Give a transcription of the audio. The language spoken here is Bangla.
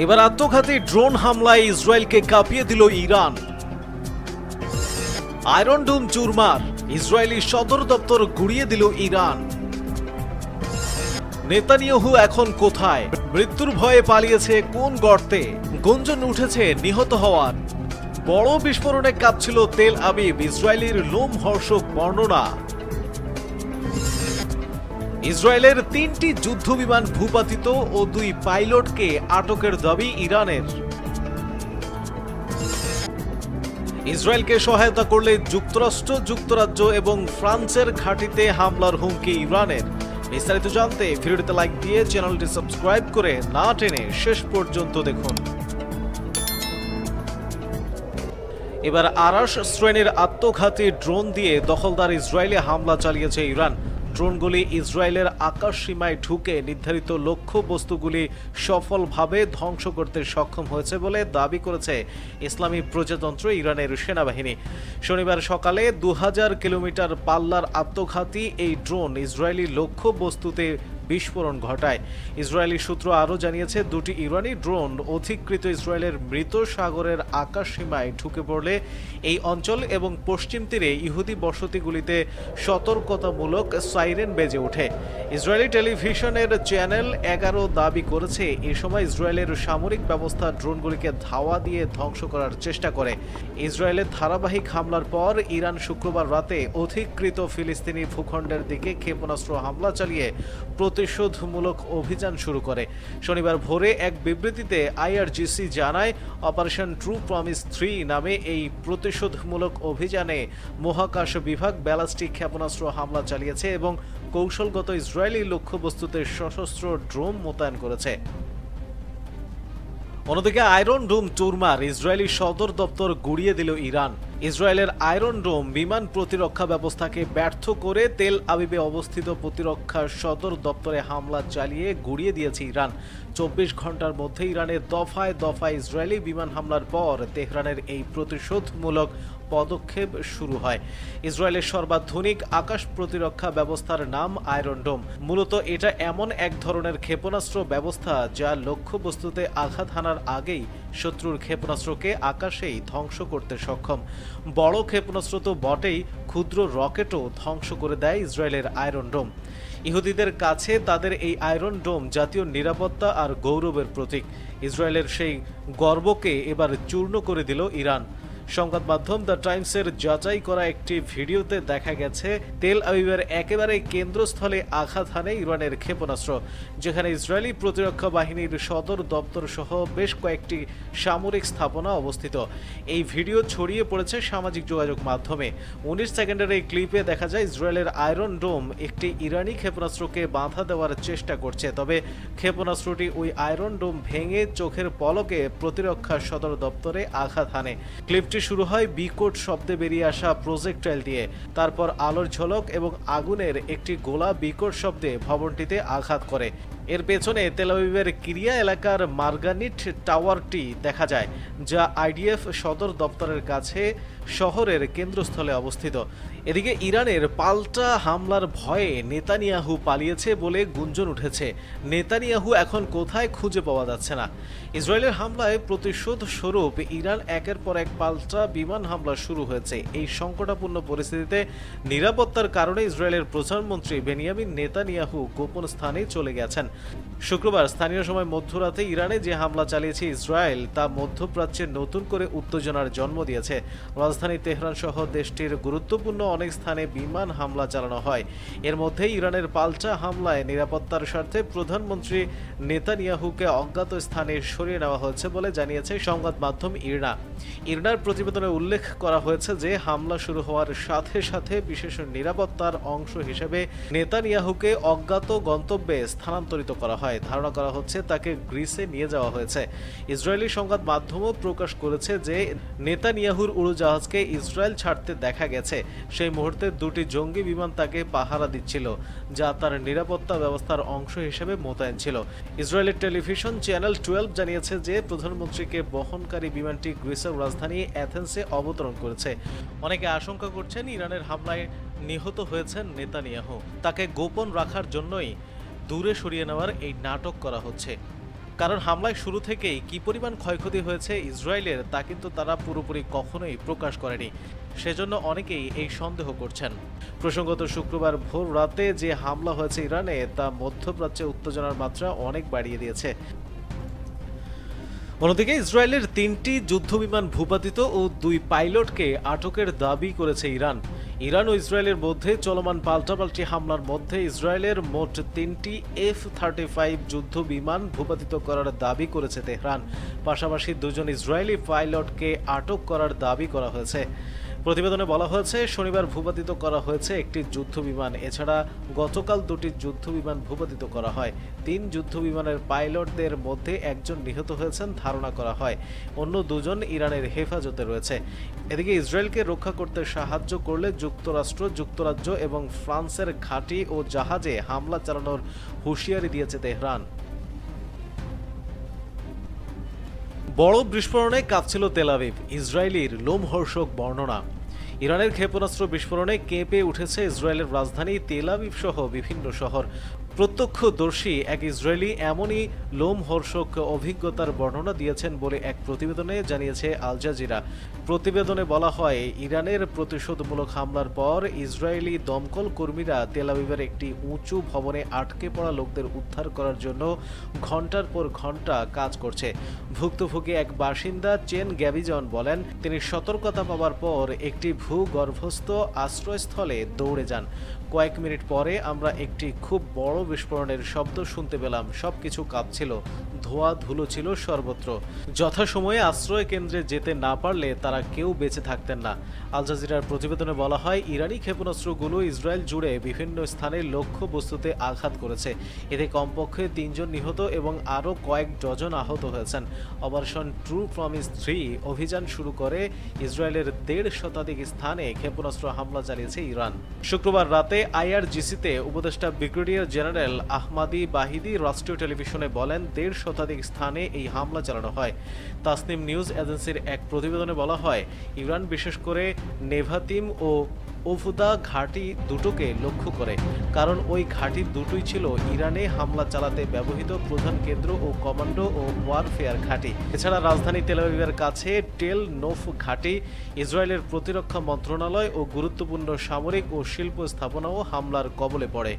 এবার আত্মঘাতী ড্রোন হামলায় ইসরায়েলকে কাঁপিয়ে দিল ইরান। আয়রন ডোম চুরমার, ইসরায়েলি সদর দপ্তর গুড়িয়ে দিল ইরান। নেতানিয়াহু এখন কোথায়? মৃত্যুর ভয়ে পালিয়েছে কোন গর্তে? গুঞ্জন উঠেছে নিহত হওয়ার। বড় বিস্ফোরণে কাঁপছিল তেল আবিব, ইসরায়েলের লোমহর্ষক বর্ণনা। ইসরায়েলের 3টি যুদ্ধবিমান ভূপাতিত ও 2 পাইলটকে আটকের দাবি ইরানের। ইসরায়েলকে সহায়তা করলে যুক্তরাষ্ট্র, যুক্তরাজ্য এবং ফ্রান্সের ঘাঁটিতে হামলার হুমকি ইরানের। বিস্তারিত জানতে ভিডিওটিতে লাইক দিয়ে চ্যানেলটি সাবস্ক্রাইব করে না টেনে শেষ পর্যন্ত দেখুন। এবার আরাস শ্রেণীর আত্মঘাতী ড্রোন দিয়ে দখলদার ইসরায়েলে হামলা চালিয়েছে ইরান। ড্রোনগুলি ইসরায়েলের আকাশ সীমায় ঢুকে নির্ধারিত লক্ষ্য বস্তুগুলি সফলভাবে ধ্বংস করতে সক্ষম হয়েছে বলে দাবি করেছে ইসলামী প্রজাতন্ত্র ইরানের সেনাবাহিনী। শনিবার সকালে 2000 কিলোমিটার পাল্লার আত্মঘাতী এই ড্রোন ইসরায়েলি লক্ষ্য বস্তুতে বিস্ফোরণ ঘটায়। ইসরায়েলি সূত্র আরও জানিয়েছে, 2টি ইরানি ড্রোন অধিকৃত ইসরায়েলের মৃত সাগরের আকাশ সীমায় ঢুকে পড়লে এই অঞ্চল এবং পশ্চিম তীরে ইহুদি বসতিগুলিতে সতর্কতামূলক সাইরেন বেজে ওঠে। ইসরায়েলি টেলিভিশনের চ্যানেল 11 দাবি করেছে, এ সময় ইসরায়েলের সামরিক ব্যবস্থা ড্রোনগুলিকে ধাওয়া দিয়ে ধ্বংস করার চেষ্টা করে। ইসরায়েলের ধারাবাহিক হামলার পর ইরান শুক্রবার রাতে অধিকৃত ফিলিস্তিনি ভূখণ্ডের দিকে ক্ষেপণাস্ত্র হামলা চালিয়ে প্রতিশোধমূলক অভিযান শুরু করে। শনিবার ভোরে এক বিবৃতিতে আইআরজিসি জানায়, অপারেশন ট্রু প্রমিস 3 নামে এই প্রতিশোধমূলক অভিযানে মহাকাশ বিভাগ ব্যালিস্টিক ক্ষেপণাস্ত্র হামলা চালিয়েছে এবং কৌশলগত ইসরায়েলি লক্ষ্যবস্তুতে সশস্ত্র ড্রোন মোতায়েন করেছে। অন্যদিকে আয়রন ডোম চুরমার, ইসরায়েলি সদর দপ্তর গুড়িয়ে দিল ইরান। ইসরায়েলের আয়রন ডোম বিমান প্রতিরক্ষা ব্যবস্থাকে ব্যর্থ করে তেল আবিবে অবস্থিত প্রতিরক্ষা সদর দপ্তরে হামলা চালিয়ে গুড়িয়ে দিয়েছে ইরান। 24 ঘন্টার মধ্যে ইরানের দফায় দফায় ইসরায়েলি বিমান হামলার পর তেহরানের এই প্রতিশোধমূলক পদক্ষেপ শুরু হয়। ইসরায়েলের সর্বাধুনিক আকাশ প্রতিরক্ষা ব্যবস্থার নাম আয়রন ডোম। মূলত এটা এমন এক ধরনের ক্ষেপণাস্ত্র ব্যবস্থা যা লক্ষ্যবস্তুতে আঘাত হানার আগেই শত্রুর ক্ষেপণাস্ত্রকে আকাশেই ধ্বংস করতে সক্ষম। বড় ক্ষেপণাস্ত্র তো বটেই, ক্ষুদ্র রকেটও ধ্বংস করে দেয় ইসরায়েলের আয়রন ডোম। ইহুদিদের কাছে তাদের এই আয়রন ডোম জাতীয় নিরাপত্তা আর গৌরবের প্রতীক। ইসরায়েলের সেই গর্বকে এবার চূর্ণ করে দিল ইরান। সংবাদ মাধ্যম দ্য টাইমসের যাচাই করা একটি ভিডিওতে দেখা গেছে, তেল আবিবের একেবারে কেন্দ্রস্থলে আঘাত হানে ইরানের ক্ষেপণাস্ত্র, যেখানে ইসরায়েলি প্রতিরক্ষা বাহিনীর সদর দপ্তর সহ বেশ কয়েকটি সামরিক স্থাপনা অবস্থিত। এই ভিডিও ছড়িয়ে পড়েছে সামাজিক যোগাযোগ মাধ্যমে। 19 সেকেন্ডের এই ক্লিপে দেখা যায় ইসরায়েলের আয়রন ডোম একটি ইরানি ক্ষেপণাস্ত্রকে বাধা দেওয়ার চেষ্টা করছে, তবে ক্ষেপণাস্ত্রটি ওই আয়রন ডোম ভেঙে চোখের পলকে প্রতিরক্ষা সদর দপ্তরে আঘাত হানে। ক্লিপটি শুরু হয় বিকট শব্দে বেরিয়ে আসা প্রজেক্টাইল দিয়ে, তারপর আলোর ঝলক এবং আগুনের একটি গোলা বিকট শব্দে ভবনটিতে আঘাত করে। এর পেছনে তেল আবিবের কিরিয়া এলাকার মার্গানিট টাওয়ারটি দেখা যায়, যা আইডিএফ সদর দপ্তরের কাছে শহরের কেন্দ্রস্থলে অবস্থিত। এদিকে ইরানের পাল্টা হামলার ভয়ে নেতানিয়াহু পালিয়েছে বলে গুঞ্জন উঠেছে। নেতানিয়াহু এখন কোথায় খুঁজে পাওয়া যাচ্ছে না। ইসরায়েলের হামলায় প্রতিশোধ স্বরূপ ইরান একের পর এক পাল্টা বিমান হামলা শুরু হয়েছে। এই সংকটাপূর্ণ পরিস্থিতিতে নিরাপত্তার কারণে ইসরায়েলের প্রধানমন্ত্রী বেনিয়ামিন নেতানিয়াহু গোপন স্থানে চলে গেছেন। শুক্রবার স্থানীয় সময় মধ্যরাতে ইরানে যে হামলা চালিয়েছে ইসরায়েল, তা মধ্যপ্রাচ্যে নতুন করে উত্তেজনার জন্ম দিয়েছে। রাজধানী তেহরান সহ দেশটির গুরুত্বপূর্ণ অনেক স্থানে বিমান হামলা চালানো হয়। এর মধ্যে ইরানের পাল্টা হামলায় নিরাপত্তার স্বার্থে প্রধানমন্ত্রী নেতানিয়াহুকে অজ্ঞাত স্থানে সরিয়ে নেওয়া হয়েছে বলে জানিয়েছে সংবাদ মাধ্যম ইরনা। ইরনার প্রতিবেদনে উল্লেখ করা হয়েছে যে হামলা শুরু হওয়ার সাথে সাথে বিশেষ নিরাপত্তার অংশ হিসেবে নেতানিয়াহুকে অজ্ঞাত গন্তব্যে স্থানান্তরিত করা হয়। ধারণা করা হচ্ছে তাকে গ্রিসে নিয়ে যাওয়া হয়েছে। ইসরায়েলি সংবাদ মাধ্যমও প্রকাশ করেছে যে নেতানিয়াহুর উড়োজাহাজকে ইসরায়েল ছাড়তে দেখা গেছে। সেই মুহূর্তে 2টি জঙ্গি বিমান তাকে পাহারা দিচ্ছিল, যা তার নিরাপত্তা ব্যবস্থার অংশ হিসেবে মোতায়েন ছিল। ইসরায়েলের টেলিভিশন চ্যানেল 12 জানিয়েছে যে প্রধানমন্ত্রীকে বহনকারী বিমানটি গ্রিসের রাজধানী অ্যাথেন্সে অবতরণ করেছে। অনেকে আশঙ্কা করছেন ইরানের হামলায় নিহত হয়েছেন নেতানিয়াহু। তাকে গোপন রাখার জন্যই দূরে সরিয়ে নেওয়ার এই নাটক করা হচ্ছে। কারণ হামলায় শুরু থেকেই কি পরিমাণ ক্ষয়ক্ষতি হয়েছে ইসরায়েলের তা কিন্তু তারা পুরোপুরি কখনোই প্রকাশ করেনি। সেজন্য অনেকেই এই সন্দেহ করছেন। প্রসঙ্গত শুক্রবার ভোর রাতে যে হামলা হয়েছে ইরানে তা মধ্যপ্রাচ্যে উত্তেজনার মাত্রা অনেক বাড়িয়ে দিয়েছে। অন্যদিকে ইসরায়েলের 3টি যুদ্ধবিমান ভূপাতিত ও 2 পাইলটকে আটকের দাবি করেছে ইরান। ইরান ও ইসরায়েলের মধ্যে চলমান পাল্টাপাল্টি হামলার মধ্যে ইসরায়েলের মোট 3টি F-35 যুদ্ধ বিমান ভূপাতিত করার দাবি করেছে তেহরান। পাশাপাশি 2 জন ইসরায়েলি পাইলটকে আটক করার দাবি করা হয়েছে। প্রতিবেদনে বলা হয়েছে শনিবার ভূপাতিত করা হয়েছে একটি যুদ্ধবিমান। এছাড়া গতকাল 2টি যুদ্ধবিমান ভূপাতিত করা হয়। 3 যুদ্ধবিমানের পাইলটদের মধ্যে একজন নিহত হয়েছেন ধারণা করা হয়, অন্য 2 জন ইরানের হেফাজতে রয়েছে। এদিকে ইসরায়েলকে রক্ষা করতে সাহায্য করলে যুক্তরাষ্ট্র, যুক্তরাজ্য এবং ফ্রান্সের ঘাঁটি ও জাহাজে হামলা চালানোর হুঁশিয়ারি দিয়েছে তেহরান। বড় বিস্ফোরণে কাঁপছিল তেল আবিব, ইসরায়েলির লোমহর্ষক বর্ণনা। ইরানের ক্ষেপণাস্ত্র বিস্ফোরণে কেঁপে উঠেছে ইসরায়েলের রাজধানী তেল আবিব সহ বিভিন্ন শহর। প্রত্যক্ষদর্শী এক ইসরায়েলি এমনই লোমহর্ষক অভিজ্ঞতার বর্ণনা দিয়েছেন বলে এক প্রতিবেদনে জানিয়েছে আল জাজিরা। প্রতিবেদনে বলা হয়, ইরানের প্রতিশোধমূলক হামলার পর ইসরায়েলি দমকল কর্মীরা তেল আবিবের একটি উঁচু ভবনে আটকে পড়া লোকদের উদ্ধার করার জন্য ঘন্টার পর ঘন্টা কাজ করছে। ভুক্তভোগী এক বাসিন্দা চেন গ্যাবিজন বলেন, তিনি সতর্কতা পাওয়ার পর একটি ভূগর্ভস্থ আশ্রয়স্থলে দৌড়ে যান। কয়েক মিনিট পরে আমরা একটি খুব বড় বিস্ফোরণের শব্দ শুনতে পেলাম। সবকিছু কাঁপছিল, ধোঁয়া ধুলো ছিল সর্বত্র। যথাসময়ে আশ্রয় কেন্দ্রে যেতে না পারলে তারা কেউ বেঁচে থাকতেন না। আল জাজিরার প্রতিবেদনে বলা হয়, ইরানি ক্ষেপণাস্ত্রগুলো ইসরায়েল জুড়ে বিভিন্ন স্থানে লক্ষ্য বস্তুতে আঘাত করেছে। এতে কমপক্ষে 3 জন নিহত এবং আরও কয়েক ডজন আহত হয়েছেন। অপারেশন ট্রু প্রমিস 3 অভিযান শুরু করে ইসরায়েলের 1.5 শতাধিক স্থানে ক্ষেপণাস্ত্র হামলা চালিয়েছে ইরান। শুক্রবার রাতে IRGC-তে উপদেষ্টা ব্রিগেডিয়ার জেনারেল আহমাদি বাহিদি রাষ্ট্রীয় টেলিভিশনে বলেন, 1.5 শতাধিক স্থানে এই হামলা চালানো হয়। তাসনিম নিউজ এজেন্সির এক প্রতিবেদনে বলা হয়, ইরান বিশেষ করে নেভাতিম ও ওফুদা ঘাঁটি দুটোকে লক্ষ্য করে, কারণ ওই ঘাঁটি দুটোই ছিল ইরানে হামলা চালাতে ব্যবহৃত প্রধান কেন্দ্র ও কমান্ডো ও ওয়ারফেয়ার ঘাঁটি। এছাড়া রাজধানী তেল আবিবের কাছে টেল নোফ ঘাঁটি, ইসরায়েলের প্রতিরক্ষা মন্ত্রণালয় ও গুরুত্বপূর্ণ সামরিক ও শিল্প স্থাপনাও হামলার কবলে পড়ে।